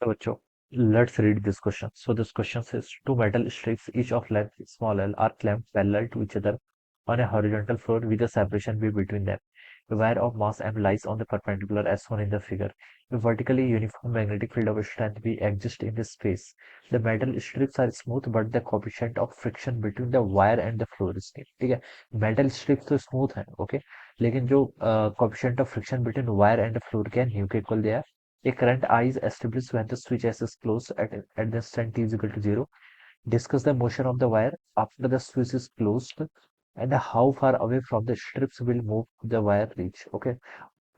So, बच्चों, let's read this question. So this question says two metal strips, each of length small l, are clamped parallel to each other on a horizontal floor with a separation B between them. A wire of mass m lies on the perpendicular as shown in the figure. A vertically uniform magnetic field of strength B exists in this space. The metal strips are smooth, but the coefficient of friction between the wire and the floor is nil. ठीक है, metal strips तो smooth है, okay, लेकिन जो coefficient of friction between wire and the floor क्या है, new के equal दिया है. A current I is established when the switch S is closed at the instant t is equal to 0. Discuss the motion of the wire after the switch is closed and how far away from the strips will move the wire reach. Okay.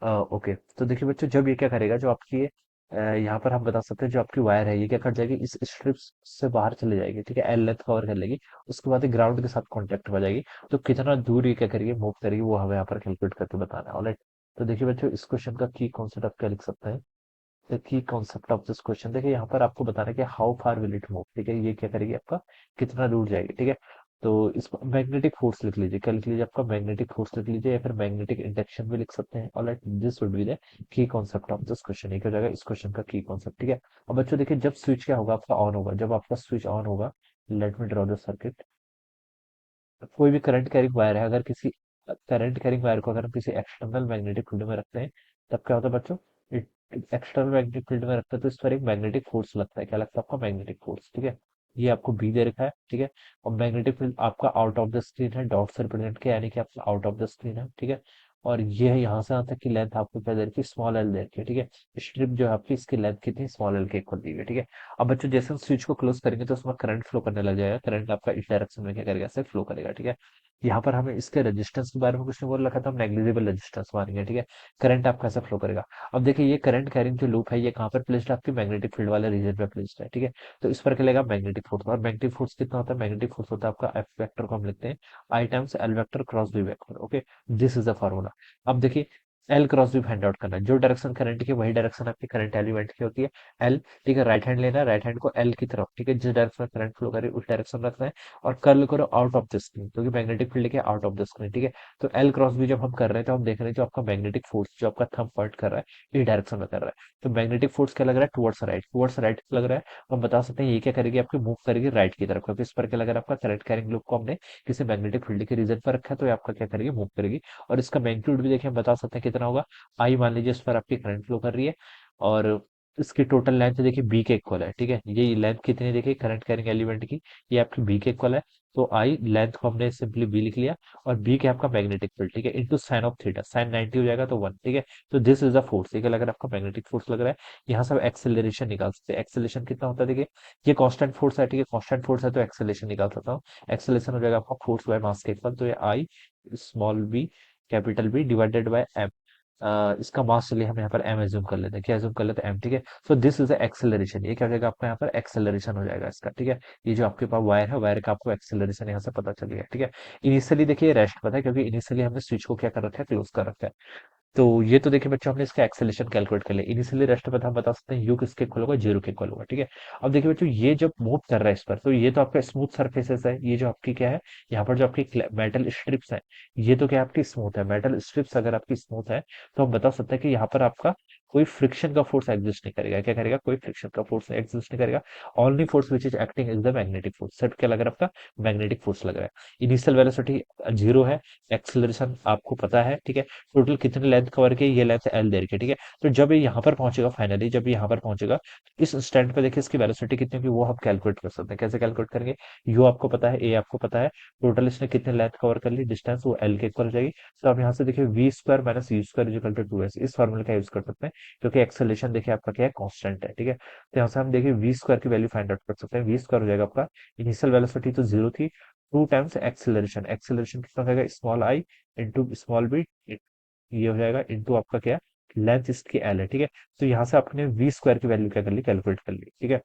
Okay, तो देखिए बच्चों, जब ये क्या करेगा, जो आपकी यहाँ पर हम बता सकते हैं, जो आपकी वायर है ये क्या कर जाएगी, इस स्ट्रिप्स से बाहर चले जाएगी. ठीक है, एल लेंथ कवर कर लेगी. उसके बाद ग्राउंड के साथ कांटेक्ट हो जाएगी. तो कितना दूर ये क्या करेगी, मूव करेगी, वो हमें यहाँ पर कैलकुलेट करके बताना है. ऑलराइट, तो देखिए बच्चों, इस क्वेश्चन का की कॉन्सेप्ट आप क्या लिख सकते हैं. The key concept of this question, देखिए यहाँ पर आपको बताना है कि how far will it move. ठीक है, ये क्या करेगी, आपका कितना दूर जाएगी. ठीक है, तो इस मैग्नेटिक फोर्स लिख लीजिए, क्या लिख लीजिए, आपका मैग्नेटिक फोर्स लिख लीजिए, या फिर मैग्नेटिक इंडक्शन भी लिख सकते हैं. Alright, this would be the key concept of this question. ये क्या हो जाएगा, इस क्वेश्चन का की कॉन्सेप्ट. ठीक है, अब बच्चों देखिए, जब स्विच क्या होगा, आपका ऑन होगा, जब आपका स्विच ऑन होगा, let me draw the circuit. कोई भी करंट कैरिंग वायर है, अगर किसी करंट कैरिंग वायर को अगर हम किसी एक्सटर्नल मैग्नेटिक फील्ड में रखते हैं, तब क्या होता है बच्चों, एक्सटर्नल मैग्नेटिक फील्ड में रखते हैं तो इस पर एक मैग्नेटिक फोर्स लगता है. क्या लगता है, आपका मैग्नेटिक फोर्स. ठीक है, ये आपको बी दे रखा है. ठीक है, और मैग्नेटिक फील्ड आपका आउट ऑफ द स्क्रीन है, डॉट से रिप्रेजेंट किया, यानी कि आपका आउट ऑफ द स्क्रीन है. ठीक है, और ये है यहाँ से यहाँ तक की लेंथ आपको क्या दे रखी है, स्मॉल एल दे रखी है. ठीक है, स्ट्रिप जो है आपकी, इसकी लेंथ कितनी, स्मॉल एल के इक्वल दी हुई है. ठीक है, अब बच्चों जैसे हम स्विच को क्लोज करेंगे तो उसमें करंट फ्लो करने लग जाएगा. करंट आपका इस डायरेक्शन में क्या करेगा, ऐसे फ्लो करेगा. ठीक है, यहाँ पर हमें इसके रेजिस्टेंस के बारे में कुछ नहीं बोल रखा था, हम नेग्लिजिबल रेजिस्टेंस मानेंगे. ठीक है, करंट आपका ऐसा फ्लो करेगा. अब देखिए, ये करंट कैरिंग जो लूप है, ये कहाँ पर प्लेस्ड है, आपकी मैग्नेटिक फील्ड वाले रीजन पे प्लेस्ड है. ठीक है, तो इस पर क्या लगेगा, मैग्नेटिक फोर्स. और मैग्नेटिक फोर्स कितना होता है, मैग्नेटिक फोर्स होता है आपका एफ वेक्टर को हम लिखते हैं I times L vector cross B vector. Okay, this is the formula. अब देखिए, L cross B find out करना है, जो डायरेक्शन करंट की वही डायरेक्शन आपकी करंट एलिमेंट की होती है, एल. ठीक है, राइट हैंड लेना है, राइट हैंड को एल की तरफ. ठीक है, जिस डायरेक्शन में करंट फ्लो करे उस डायरेक्शन रखना है. और कर्ल करो आउट ऑफ द स्क्रीन, क्योंकि मैग्नेटिक फील्ड के आउट ऑफ द स्क्रीन. ठीक है, तो एल क्रॉस बी जब हम कर रहे हैं, तो हम देख रहे हैं जो आपका मैग्नेटिक फोर्स, जो आपका थंब पॉइंट कर रहा है, इस डायरेक्शन में कर रहा है. तो मैग्नेटिक फोर्स क्या लग रहा है, टुवर्ड्स राइट लग रहा है. तो हम बता सकते हैं ये क्या करेगी, आपकी मूव करेगी राइट की तरफ, क्योंकि इस पर क्या लग रहा है, आपका करंट कैरिंग लूप को हमने किसी मैग्नेटिक फील्ड के रीजन पर रखा है, तो ये आपका क्या करेगी, मूव करेगी. और इसका मैग्नीट्यूड भी देखिए, हम बता सकते हैं कितना होगा. आई मान लीजिए इस पर आपकी करंट फ्लो कर रही है, और इसकी टोटल लेंथ देखिए बी के इक्वल है. ठीक है, ये लेंथ कितनी देखिए करंट कैरिंग एलिमेंट की, ये आपकी बी के इक्वल है. तो आई लेंथ को हमने सिंपली बी लिख लिया, और बी के आपका मैग्नेटिक फील्ड. ठीक है, into sine of theta, sine 90 हो जाएगा तो 1. ठीक है, तो दिस इज द फोर्स. ठीक है, अगर आपका मैग्नेटिक फोर्स लग रहा है, यहाँ से एक्सेलरेशन निकाल सकते हैं. एक्सेलरेशन कितना होता है देखिए, ये कांस्टेंट फोर्स है. ठीक है, कांस्टेंट फोर्स है तो एक्सेलरेशन निकाल सकता हूँ. एक्सेलरेशन हो जाएगा आपका फोर्स बाय मास के इक्वल, तो ये I small B capital B divided by M. इसका मास चलिए हम यहाँ पर एम एज्यूम कर लेते हैं. क्या एज्यूम कर लेते हैं, एम. ठीक है, सो दिस इज एक्सेलरेशन. ये क्या हो जाएगा आपका, यहाँ पर एक्सेलरेशन हो जाएगा इसका. ठीक है, ये जो आपके पास वायर है, वायर का आपको एक्सेलरेशन यहाँ से पता चल गया. ठीक है, इनिशियली देखिए रेस्ट पता है, क्योंकि इनिशियली हमने स्विच को क्या कर रखा है, क्लोज कर रखा है. तो ये तो देखिए बच्चों, हमने इसका एक्सेलेरेशन कैलकुलेट कर लिया. इनिशियली रेस्ट पे हम बता सकते हैं यू किसके इक्वल होगा, जीरो के इक्वल होगा. ठीक है, अब देखिए बच्चों, ये जब मूव कर रहा है इस पर, तो ये तो आपका स्मूथ सरफेसेस है. ये जो आपकी क्या है, यहाँ पर जो आपकी मेटल स्ट्रिप्स है, ये तो क्या आपकी स्मूथ है. मेटल स्ट्रिप्स अगर आपकी स्मूथ है, तो हम बता सकते हैं कि यहाँ पर आपका कोई फ्रिक्शन का फोर्स एग्जिस्ट नहीं करेगा. क्या करेगा, कोई फ्रिक्शन का फोर्स एग्जिस्ट नहीं करेगा. Only force which is acting is the magnetic force. सिर्फ क्या लग रहा है, आपका मैग्नेटिक फोर्स लग रहा है. इनिशियल वेलोसिटी जीरो है, एक्सेलरेशन आपको पता है. ठीक है, टोटल कितनी लेंथ कवर की, ये लेंथ एल दे रखी है. ठीक है, तो जब ये यहाँ पर पहुंचेगा, फाइनली जब ये यहाँ पर पहुंचेगा, इस इंस्टेंट पे देखिए इसकी वेलोसिटी कितनी होगी, वो हम कैलकुलेट कर सकते हैं. कैसे कैलकुलेट करेंगे, यू आपको पता है, ए आपको पता है, टोटल इसने कितनी लेंथ कवर कर ली, डिस्टेंस वो एल के इक्वल हो जाएगी. तो आप यहाँ से देखिए V square minus U square equal to 2s, इस फॉर्मूले का यूज कर सकते हैं, क्योंकि एक्सेलेरेशन देखिए आपका क्या है, कांस्टेंट है. ठीक है, तो यहाँ से हम देखिए वी स्क्वायर की वैल्यू फाइंड आउट कर सकते हैं. वी स्क्वायर हो जाएगा आपका, इनिशियल वेलोसिटी तो जीरो थी, टू टाइम्स एक्सेलरेशन. एक्सेलरेशन कितना हो जाएगा, small I into small B, ये हो जाएगा इंटू आपका क्या, लेंथ इसकी एल है. ठीक है, तो यहाँ से आपने वी स्क्वायर की वैल्यू क्या कर ली, कैलकुलेट कर ली. ठीक है,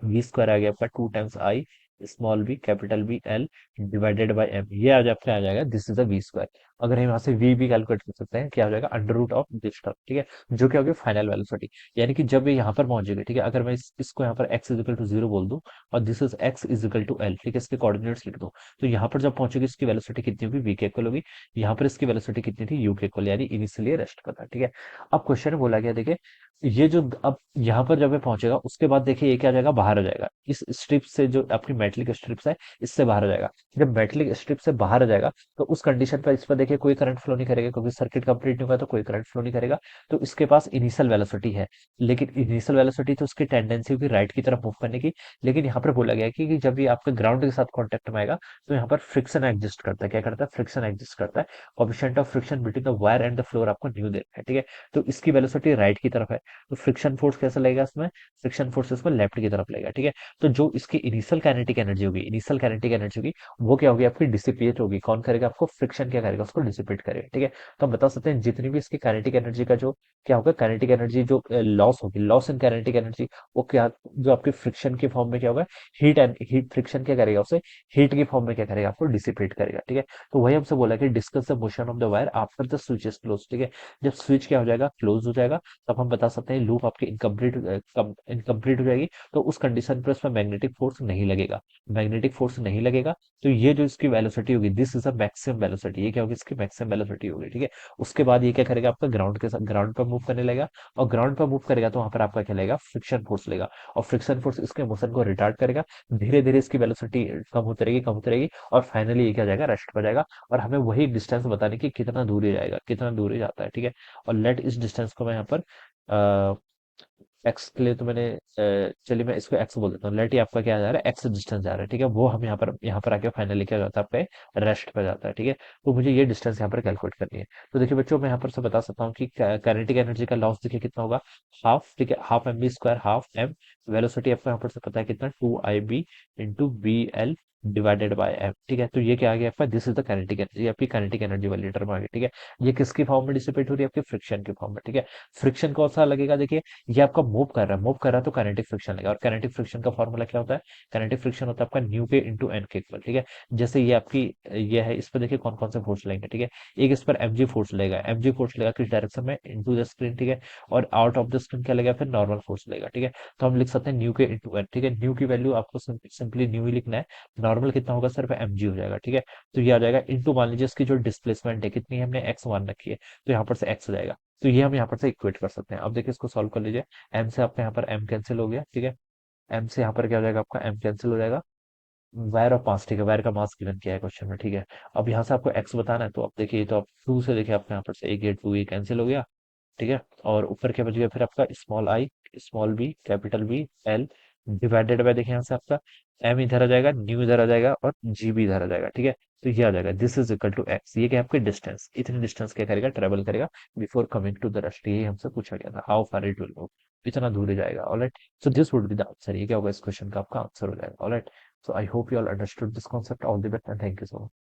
वी स्क्वायर आ गया आपका two times I small B capital B L divided by M. ये आज आपका आ जाएगा, this is the V square. अगर हम यहाँ से v भी कैलकुलेट कर सकते हैं, क्या हो जाएगा, under root of this term, ठीक है, जो क्या होगी फाइनल वेलोसिटी। यानी कि जब ये यहाँ पर पहुंचेगी, ठीक है, अगर मैं इसको यहाँ पर x इज इक्वल टू 0 बोल दूं और this is x is equal to l, ठीक है, इसके कोऑर्डिनेट्स लिख दो, तो यहाँ पर जब पहुंचेगी इसकी वेलोसिटी कितनी होगी, v के इक्वल होगी। यहाँ पर इसकी वेलोसिटी कितनी थी, u के इक्वल, यानी इनिशियली रेस्ट पर था, ठीक है। अब क्वेश्चन में बोला गया, देखिए ये जो अब यहाँ पर जब ये पहुंचेगा उसके बाद देखिए ये क्या आ जाएगा, बाहर आ जाएगा इस स्ट्रिप से, जो अपनी मेटलिक स्ट्रिप्स है इससे बाहर आ जाएगा। जब मेटलिक स्ट्रिप से बाहर आ जाएगा तो उस कंडीशन पर इस पर देखिए कोई करंट फ्लो नहीं करेगा, क्योंकि सर्किट कंप्लीट नहीं हुआ तो कोई करंट फ्लो नहीं करेगा। तो इसके पास इनिशियल वेलोसिटी है, लेकिन इनिशियल वेलोसिटी तो उसकी टेंडेंसी होगी राइट की तरफ मूव करने की। लेकिन यहाँ पर बोला गया है कि जब ये आपके ग्राउंड के साथ कॉन्टेक्ट में आएगा तो यहाँ पर फ्रिक्शन एग्जिस्ट करता है, क्या करता है, फ्रिक्शन एग्जिस्ट करता है। Coefficient of friction between the wire and the floor आपको न्यू दे रखा है, ठीक है। तो इसकी वेलोसिटी राइट की तरफ है, तो फ्रिक्शन फोर्स कैसा लगेगा इसमें, फ्रिक्शन फोर्स इसमें लेफ्ट की तरफ लगेगा, ठीक है। तो जो इसकी इनिशियल काइनेटिक एनर्जी होगी, इनिशियल काइनेटिक एनर्जी होगी, वो क्या होगी, आपकी डिसिपेट होगी। कौन करेगा, आपको फ्रिक्शन क्या करेगा, उसको डिसिपेट करेगा, ठीक है। तो हम बता सकते हैं जितनी भी इसकी काइनेटिक एनर्जी का जो क्या होगा, काइनेटिक एनर्जी जो लॉस होगी, लॉस इन काइनेटिक एनर्जी, वो क्या, जो आपकी फ्रिक्शन के फॉर्म में क्या होगा, हीट एंड हीट, फ्रिक्शन क्या करेगा, उसे हीट की फॉर्म में क्या करेगा, आपको डिसिपेट करेगा, ठीक है। तो वही हमसे बोला कि discuss the motion of the wire after the switch is close, ठीक है। जब स्विच क्या हो जाएगा, क्लोज हो जाएगा, तब हम बता सकते हैं लूप आपकी इनकम्प्लीट इनकम्प्लीट हो जाएगी। तो उस कंडीशन पर इसमें मैग्नेटिक फोर्स नहीं लगेगा, मैग्नेटिक फोर्स नहीं लगेगा। तो ये जो इसकी वेलोसिटी होगी, this is a maximum velocity, ये क्या होगी, इसकी मैक्सिमम वेलोसिटी होगी, ठीक है। उसके बाद ये क्या करेगा, आपका ग्राउंड के साथ ग्राउंड पर मूव करने लगेगा, और ग्राउंड पर मूव करेगा तो वहां पर आपका क्या लगेगा, फ्रिक्शन फोर्स लेगा, और फ्रिक्शन फोर्स इसके मोशन को रिटार्ड करेगा। धीरे धीरे इसकी वेलोसिटी कम होती रहेगी, कम होती रहेगी, और फाइनली ये क्या जाएगा, रेस्ट पर जाएगा। और हमें वही डिस्टेंस बताने की कितना दूर ही जाएगा, कितना दूर ही जाता है, ठीक है। और लेट इस डिस्टेंस को मैं यहाँ पर एक्स के लिए तो मैंने चलिए मैं इसको एक्स बोल देता हूँ। लेट ये आपका क्या जा रहा है, एक्स डिस्टेंस जा रहा है, ठीक है। वो हम यहाँ पर आके फाइनली क्या जाता है, आपका रेस्ट पे जाता है, ठीक है। तो मुझे ये डिस्टेंस यहाँ पर कैलकुलेट करनी है। तो देखिए बच्चों, मैं यहाँ पर से बता सकता हूँ कि काइनेटिक एनर्जी का लॉस देखिए कितना होगा, हाफ, ठीक है, half M B square, half M. Velocity आपको यहाँ पर से पता है कितना, 2 IB into BL divided by M, ठीक है। तो ये क्या आ गया आपका, this is the kinetic energy, आपकी काइनेटिक एनर्जी वाली टर्म आ गई, ठीक है। ये किसकी फॉर्म में डिसिपेट हो रही है, आपके फ्रिक्शन के फॉर्म में, ठीक है। फ्रिक्शन कौन सा लगेगा, देखिए ये आपका मूव कर रहा है, मूव कर रहा है तो काइनेटिक फ्रिक्शन लगेगा। और काइनेटिक फ्रिक्शन का फॉर्मूला क्या होता है, काइनेटिक फ्रिक्शन होता है आपका न्यू के इंटू एन के इक्वल, ठीक है। जैसे ये आपकी ये है, इस पर देखिए कौन कौन से फोर्स लगेंगे, ठीक है। एक इस पर mg फोर्स लगेगा, mg फोर्स लगेगा किस डायरेक्शन में, इनटू द स्क्रीन, ठीक है। और आउट ऑफ द स्क्रीन क्या लगेगा, फिर नॉर्मल फोर्स लगेगा, ठीक है। तो हम लिख सकते हैं न्यू के इंटू एन, ठीक है। न्यू की वैल्यू आपको सिंपली न्यू ही लिखना है, नॉर्मल कितना होगा, सिर्फ mg हो जाएगा, ठीक है। तो ये आ जाएगा इंटू, मान लीजिए इसकी जो डिस्प्लेसमेंट है कितनी है, हमने x मान रखी है, तो यहाँ पर से x हो जाएगा। तो ये हम यहाँ पर से इक्वेट कर सकते हैं। अब देखिए इसको सॉल्व कर लीजिए, एम से आपका यहाँ पर एम कैंसिल हो गया, ठीक है। एम से यहाँ पर क्या हो जाएगा, आपका एम कैंसिल हो जाएगा। वायर ऑफ मास, ठीक है, वायर का मास गिवन किया है क्वेश्चन में, ठीक है। अब यहाँ से आपको एक्स बताना है, तो अब देखिए, तो आप टू से देखिए आपका यहाँ पर से एक, ये टू ये कैंसिल हो गया, ठीक है। और ऊपर क्या बच गया, फिर आपका small I, small B, capital B, L divided by, देखिए यहाँ से आपका एम इधर आ जाएगा, न्यू इधर आ जाएगा, और जी भी इधर आ जाएगा, ठीक है। तो ये आ जाएगा, this is equal to X, ये क्या है आपकी डिस्टेंस, इतनी डिस्टेंस क्या करेगा, ट्रेवल करेगा before coming to the rest. ये हमसे पूछा गया था, how far it will go, इतना दूर ही जाएगा, alright. So this would be the answer, ये क्या होगा, इस क्वेश्चन का आपका आंसर हो जाएगा, alright. So I hope you all understood this concept, all the best and thank you so much.